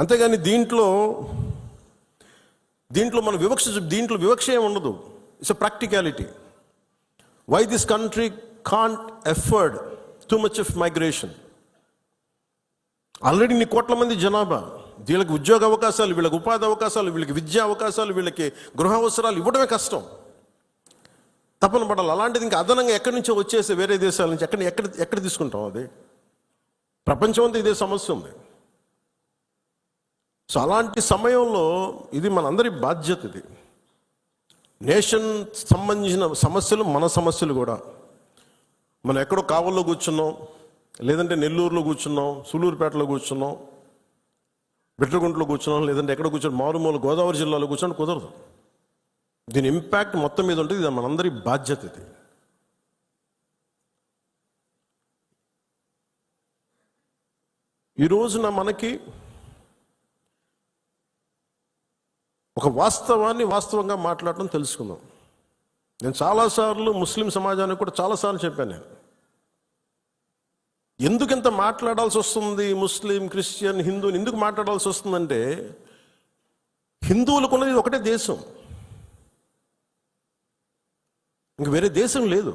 అంతేగాని దీంట్లో మన వివక్ష ఏమి ఉండదు. It's a practicality. Why this country can't afford too much of migration. Already ఇన్ని కోట్ల మంది జనాభా, వీళ్ళకి ఉద్యోగ అవకాశాలు, వీళ్ళకి ఉపాధి అవకాశాలు, వీళ్ళకి విద్యా అవకాశాలు, వీళ్ళకి గృహ అవసరాలు ఇవ్వడమే కష్టం, తప్పన పడాలి. అలాంటిది ఇంకా అదనంగా ఎక్కడి నుంచో వచ్చేసి వేరే దేశాల నుంచి ఎక్కడ తీసుకుంటాం? అది ప్రపంచం అంతా ఇదే సమస్య ఉంది. సో అలాంటి సమయంలో ఇది మనందరి బాధ్యత. ఇది నేషన్ సంబంధించిన సమస్యలు, మన సమస్యలు కూడా. మనం ఎక్కడో కావల్లో కూర్చున్నాం, లేదంటే నెల్లూరులో కూర్చున్నాం, సూళ్ళూరుపేటలో కూర్చున్నాం, బిట్రగుంటలో కూర్చున్నాం, లేదంటే ఎక్కడ కూర్చొని మారుమూల గోదావరి జిల్లాలో కూర్చొని కుదరదు. దీని ఇంపాక్ట్ మొత్తం మీద ఉంటుంది. ఇది మనందరి బాధ్యత. ఇది ఈ రోజున మనకి ఒక వాస్తవాన్ని వాస్తవంగా మాట్లాడటం తెలుసుకుందాం. నేను చాలాసార్లు ముస్లిం సమాజానికి కూడా చాలాసార్లు చెప్పాను. నేను ఎందుకు ఇంత మాట్లాడాల్సి వస్తుంది, ముస్లిం, క్రిస్టియన్, హిందూని ఎందుకు మాట్లాడాల్సి వస్తుందంటే, హిందువులకు ఉన్నది ఒకటే దేశం, ఇంక వేరే దేశం లేదు.